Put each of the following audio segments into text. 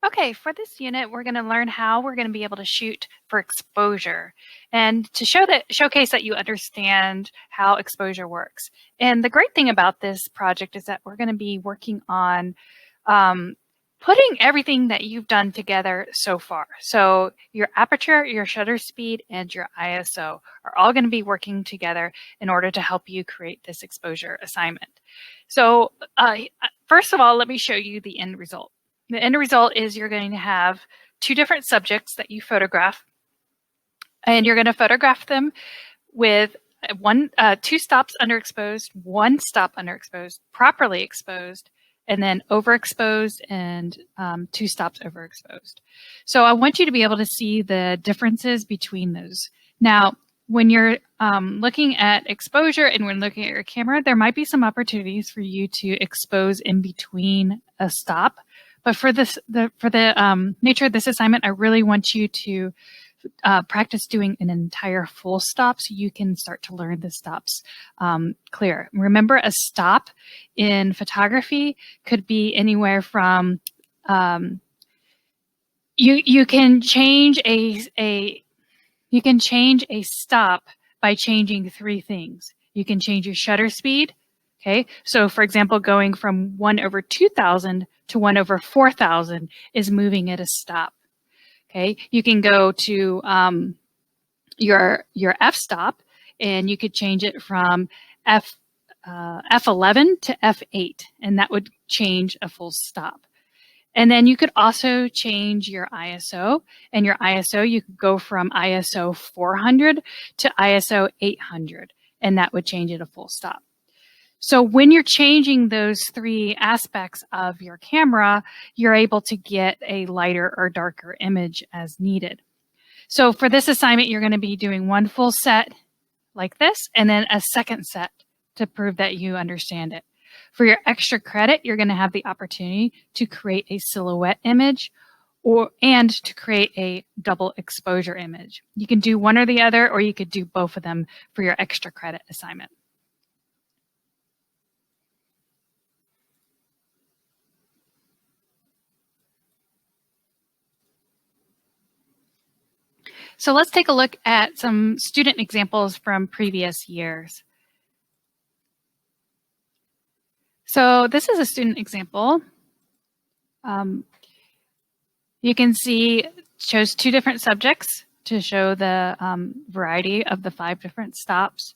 Okay, for this unit, we're going to learn how we're going to be able to shoot for exposure and to showcase that you understand how exposure works. And the great thing about this project is that we're going to be working on putting everything that you've done together so far. So your aperture, your shutter speed, and your ISO are all going to be working together in order to help you create this exposure assignment. So first of all, let me show you the end result. The end result is you're going to have two different subjects that you photograph, and you're going to photograph them with two stops underexposed, one stop underexposed, properly exposed, and then overexposed, and two stops overexposed. So I want you to be able to see the differences between those. Now, when you're looking at exposure and when looking at your camera, there might be some opportunities for you to expose in between a stop. But for the nature of this assignment, I really want you to practice doing an entire full stop so you can start to learn the stops clear. Remember, a stop in photography could be anywhere from you can change a stop by changing three things. You can change your shutter speed. Okay, so for example, going from 1/2000 to 1/4000 is moving at a stop. Okay, you can go to your f-stop, and you could change it from F11 to F8, and that would change a full stop. And then you could also change your ISO, and your ISO, you could go from ISO 400 to ISO 800, and that would change it a full stop. So when you're changing those three aspects of your camera, you're able to get a lighter or darker image as needed. So for this assignment, you're going to be doing one full set like this, and then a second set to prove that you understand it. For your extra credit, you're going to have the opportunity to create a silhouette image and to create a double exposure image. You can do one or the other, or you could do both of them for your extra credit assignment. So let's take a look at some student examples from previous years. So this is a student example. You can see it shows two different subjects to show the variety of the 5 different stops.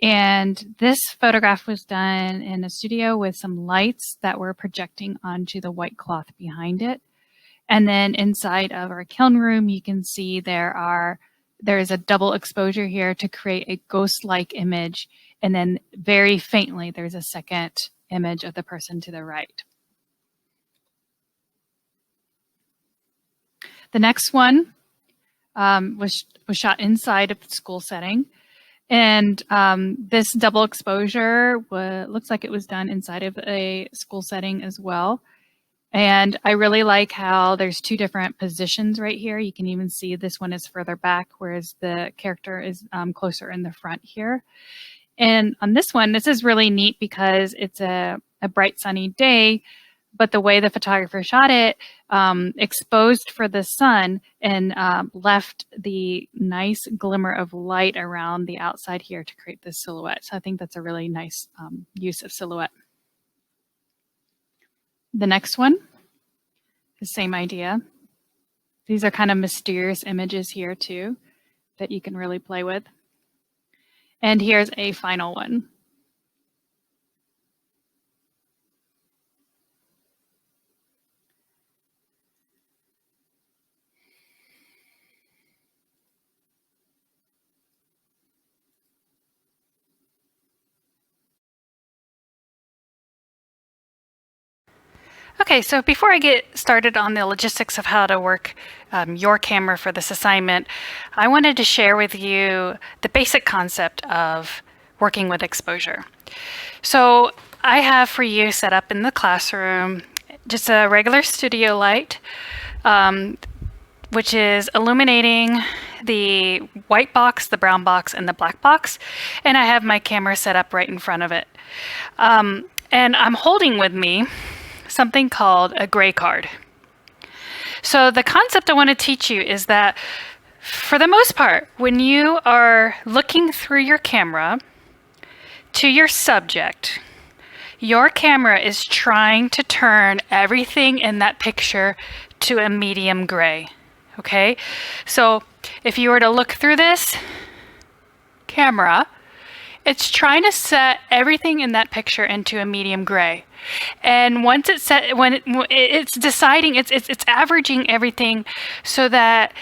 And this photograph was done in a studio with some lights that were projecting onto the white cloth behind it. And then inside of our kiln room, you can see there is a double exposure here to create a ghost-like image. And then very faintly, there's a second image of the person to the right. The next one was shot inside of the school setting. And this double exposure looks like it was done inside of a school setting as well. And I really like how there's two different positions right here. You can even see this one is further back, whereas the character is closer in the front here. And on this one, this is really neat because it's a bright sunny day, but the way the photographer shot it, exposed for the sun and left the nice glimmer of light around the outside here to create this silhouette. So I think that's a really nice use of silhouette. The next one, the same idea. These are kind of mysterious images here too that you can really play with. And here's a final one. Okay, so before I get started on the logistics of how to work your camera for this assignment, I wanted to share with you the basic concept of working with exposure. So I have for you set up in the classroom just a regular studio light, which is illuminating the white box, the brown box, and the black box, and I have my camera set up right in front of it. And I'm holding with me something called a gray card. So the concept I want to teach you is that for the most part, when you are looking through your camera to your subject, your camera is trying to turn everything in that picture to a medium gray. Okay? So if you were to look through this camera, it's trying to set everything in that picture into a medium gray. And once it's set, when it's deciding, it's averaging everything so that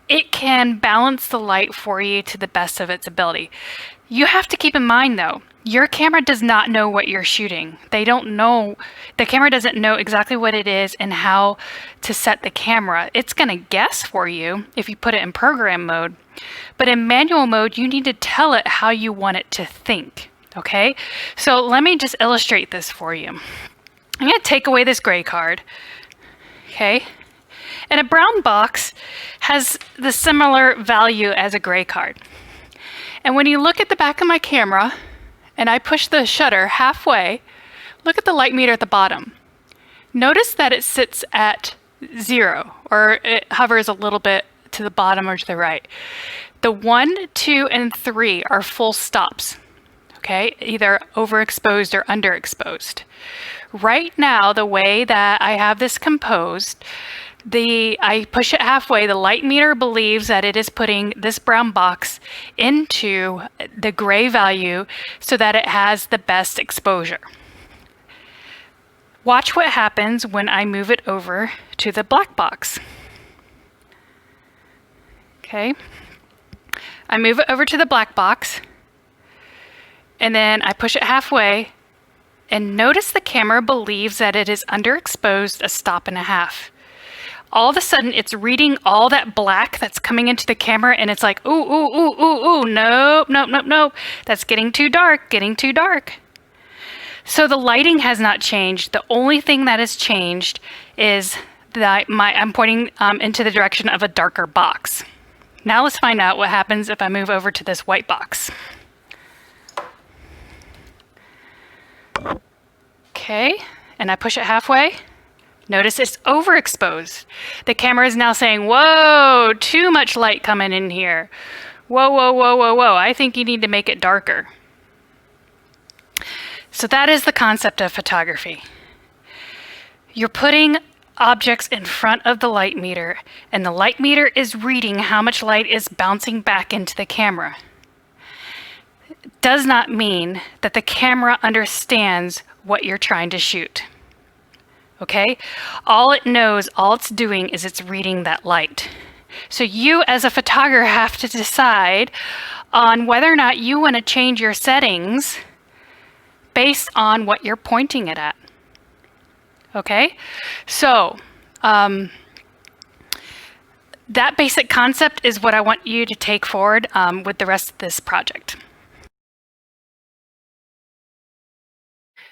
it can balance the light for you to the best of its ability. You have to keep in mind though, your camera does not know what you're shooting. They don't know, the camera doesn't know exactly what it is and how to set the camera. It's going to guess for you if you put it in program mode. But in manual mode, you need to tell it how you want it to think. Okay? So let me just illustrate this for you. I'm going to take away this gray card. Okay? And a brown box has the similar value as a gray card. And when you look at the back of my camera, and I push the shutter halfway, look at the light meter at the bottom. Notice that it sits at 0, or it hovers a little bit to the bottom or to the right. The 1, 2, and 3 are full stops, okay? Either overexposed or underexposed. Right now, the way that I have this composed, I push it halfway, the light meter believes that it is putting this brown box into the gray value so that it has the best exposure. Watch what happens when I move it over to the black box. Okay. I move it over to the black box, and then I push it halfway, and notice the camera believes that it is underexposed a stop and a half. All of a sudden, it's reading all that black that's coming into the camera, and it's like, ooh, ooh, ooh, ooh, ooh, nope, nope, nope, nope. That's getting too dark, getting too dark. So the lighting has not changed. The only thing that has changed is that I'm pointing into the direction of a darker box. Now let's find out what happens if I move over to this white box. Okay, and I push it halfway. Notice it's overexposed. The camera is now saying, whoa, too much light coming in here. Whoa, whoa, whoa, whoa, whoa. I think you need to make it darker. So that is the concept of photography. You're putting objects in front of the light meter, and the light meter is reading how much light is bouncing back into the camera. It does not mean that the camera understands what you're trying to shoot. Okay? All it knows, all it's doing is it's reading that light. So you as a photographer have to decide on whether or not you want to change your settings based on what you're pointing it at. Okay? So, that basic concept is what I want you to take forward with the rest of this project.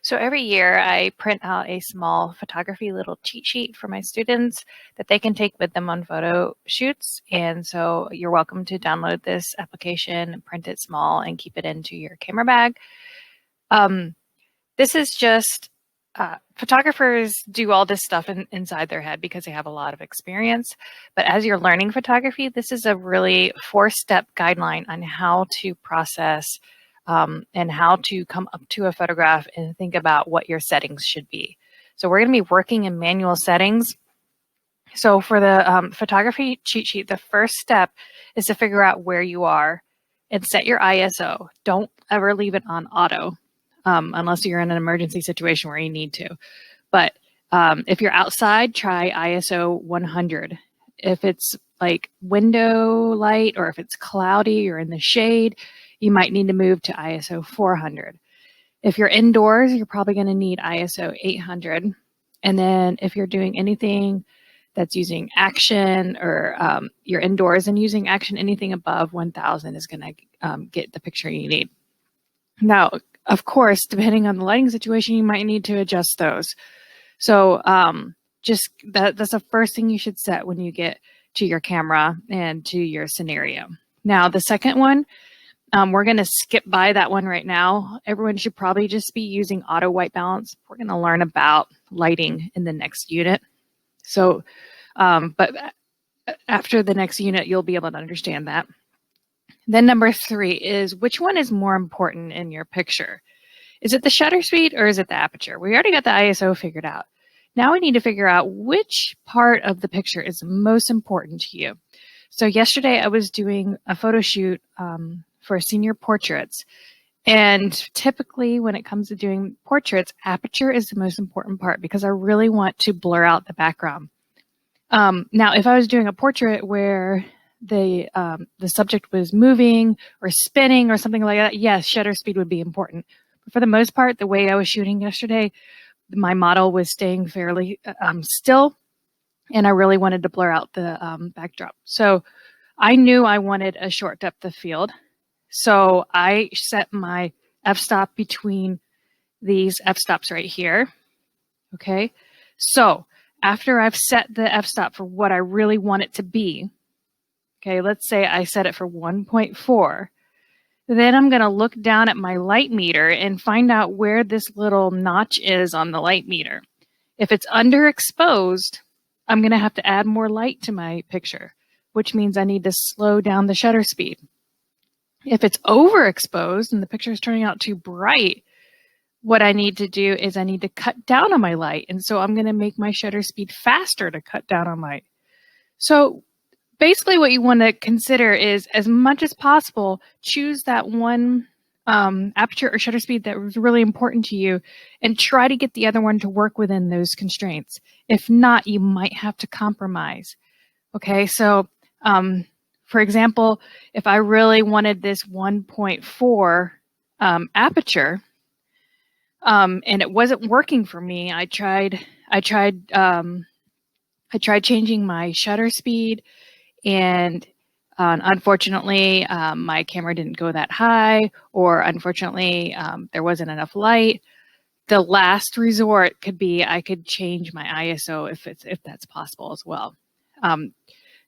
So every year I print out a small photography little cheat sheet for my students that they can take with them on photo shoots. And so you're welcome to download this application, print it small, and keep it into your camera bag. This is just, photographers do all this stuff inside their head because they have a lot of experience. But as you're learning photography, this is a really 4-step guideline on how to process and how to come up to a photograph and think about what your settings should be. So we're going to be working in manual settings. So for the photography cheat sheet, the first step is to figure out where you are and set your ISO. Don't ever leave it on auto unless you're in an emergency situation where you need to. But if you're outside, try ISO 100. If it's like window light or if it's cloudy or in the shade, you might need to move to ISO 400. If you're indoors, you're probably going to need ISO 800. And then if you're doing anything that's using action or you're indoors and using action, anything above 1000 is going to get the picture you need. Now, of course, depending on the lighting situation, you might need to adjust those. So just that's the first thing you should set when you get to your camera and to your scenario. Now, the second one, we're going to skip by that one right now. Everyone should probably just be using auto white balance. We're going to learn about lighting in the next unit. So, but after the next unit, you'll be able to understand that. Then number 3 is, which one is more important in your picture? Is it the shutter speed or is it the aperture? We already got the ISO figured out. Now we need to figure out which part of the picture is most important to you. So yesterday I was doing a photo shoot for senior portraits. And typically when it comes to doing portraits, aperture is the most important part because I really want to blur out the background. Now, if I was doing a portrait where the subject was moving or spinning or something like that, yes, shutter speed would be important. But for the most part, the way I was shooting yesterday, my model was staying fairly still, and I really wanted to blur out the backdrop. So I knew I wanted a short depth of field. So I set my f-stop between these f-stops right here. Okay. So after I've set the f-stop for what I really want it to be, okay, let's say I set it for 1.4. Then I'm going to look down at my light meter and find out where this little notch is on the light meter. If it's underexposed, I'm going to have to add more light to my picture, which means I need to slow down the shutter speed. If it's overexposed and the picture is turning out too bright, what I need to do is I need to cut down on my light. And so I'm going to make my shutter speed faster to cut down on light. So basically what you want to consider is, as much as possible, choose that one aperture or shutter speed that was really important to you and try to get the other one to work within those constraints. If not, you might have to compromise. Okay, so for example, if I really wanted this 1.4 aperture and it wasn't working for me, I tried changing my shutter speed, and unfortunately, my camera didn't go that high, or unfortunately, there wasn't enough light. The last resort could be I could change my ISO if that's possible as well.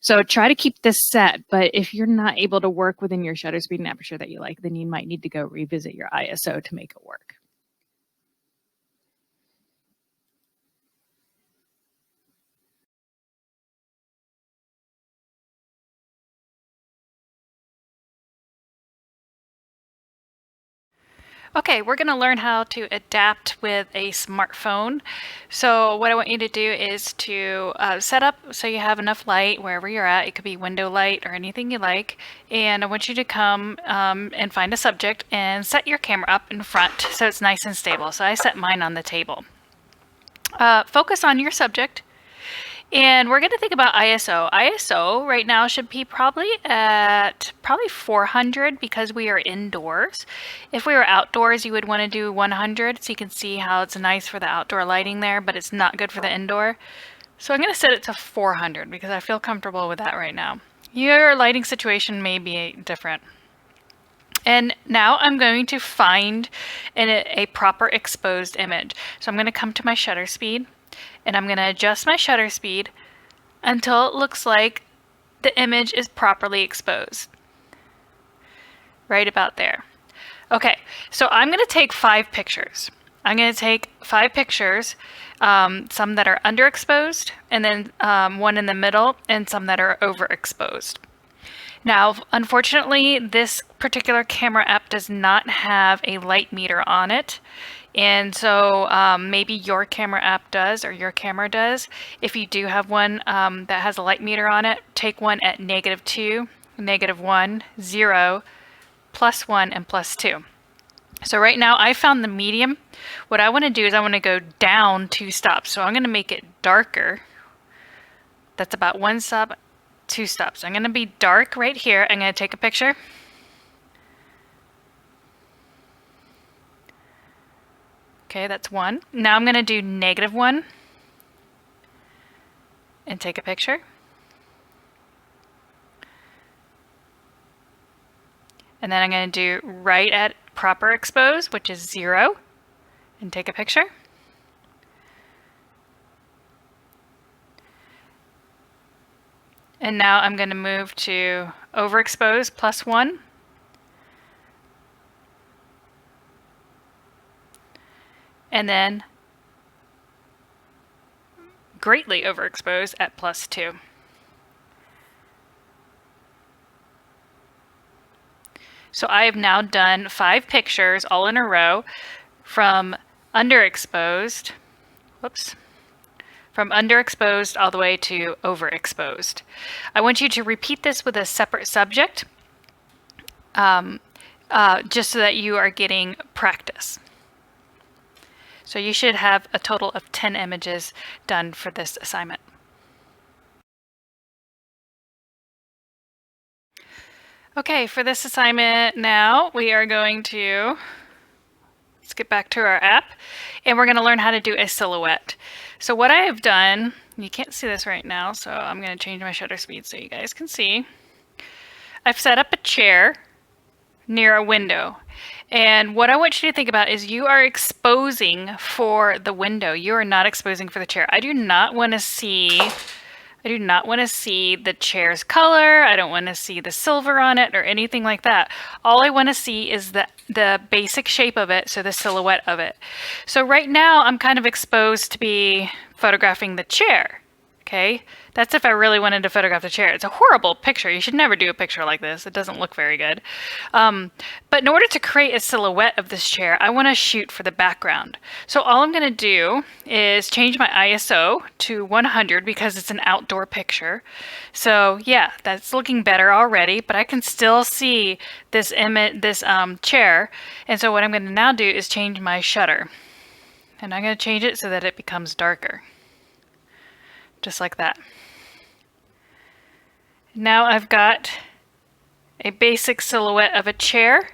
So try to keep this set, but if you're not able to work within your shutter speed and aperture that you like, then you might need to go revisit your ISO to make it work. Okay, we're going to learn how to adapt with a smartphone. So what I want you to do is to set up so you have enough light wherever you're at. It could be window light or anything you like. And I want you to come and find a subject and set your camera up in front so it's nice and stable. So I set mine on the table. Focus on your subject. And we're going to think about ISO. ISO right now should be probably at 400 because we are indoors. If we were outdoors, you would want to do 100 so you can see how it's nice for the outdoor lighting there, but it's not good for the indoor. So I'm going to set it to 400 because I feel comfortable with that right now. Your lighting situation may be different. And now I'm going to find a proper exposed image. So I'm going to come to my shutter speed. And I'm going to adjust my shutter speed until it looks like the image is properly exposed. Right about there. Okay, so I'm going to take 5 pictures. I'm going to take 5 pictures, some that are underexposed, and then one in the middle, and some that are overexposed. Now, unfortunately, this particular camera app does not have a light meter on it. And so maybe your camera app does, or your camera does. If you do have one that has a light meter on it, take one at -2, -1, 0, +1, and +2. So right now I found the medium. What I want to do is I want to go down 2 stops. So I'm going to make it darker. That's about 1 stop, 2 stops. I'm going to be dark right here. I'm going to take a picture. Okay, that's 1. Now I'm going to do -1 and take a picture. And then I'm going to do right at proper expose, which is 0, and take a picture. And now I'm going to move to overexposed +1. And then greatly overexposed at +2. So I have now done 5 pictures all in a row from underexposed, from underexposed all the way to overexposed. I want you to repeat this with a separate subject, just so that you are getting practice. So you should have a total of 10 images done for this assignment. Okay, for this assignment now, we are going to, let's get back to our app, and we're going to learn how to do a silhouette. So what I have done, you can't see this right now, so I'm going to change my shutter speed so you guys can see. I've set up a chair near a window. And what I want you to think about is you are exposing for the window. You are not exposing for the chair. I do not want to see the chair's color. I don't want to see the silver on it or anything like that. All I want to see is the basic shape of it, so the silhouette of it. So right now I'm kind of exposed to be photographing the chair. Okay, that's if I really wanted to photograph the chair. It's a horrible picture. You should never do a picture like this. It doesn't look very good. But in order to create a silhouette of this chair, I want to shoot for the background. So all I'm going to do is change my ISO to 100 because it's an outdoor picture. So yeah, that's looking better already, but I can still see this image, this chair. And so what I'm going to now do is change my shutter. And I'm going to change it so that it becomes darker. Just like that. Now I've got a basic silhouette of a chair.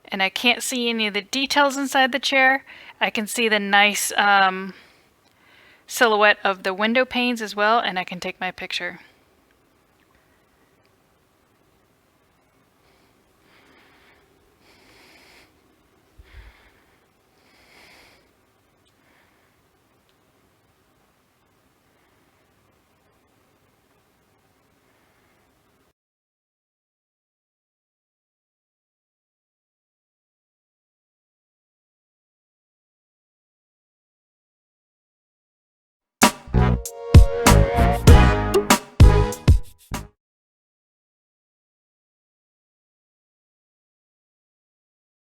And I can't see any of the details inside the chair. I can see the nice silhouette of the window panes as well, and I can take my picture.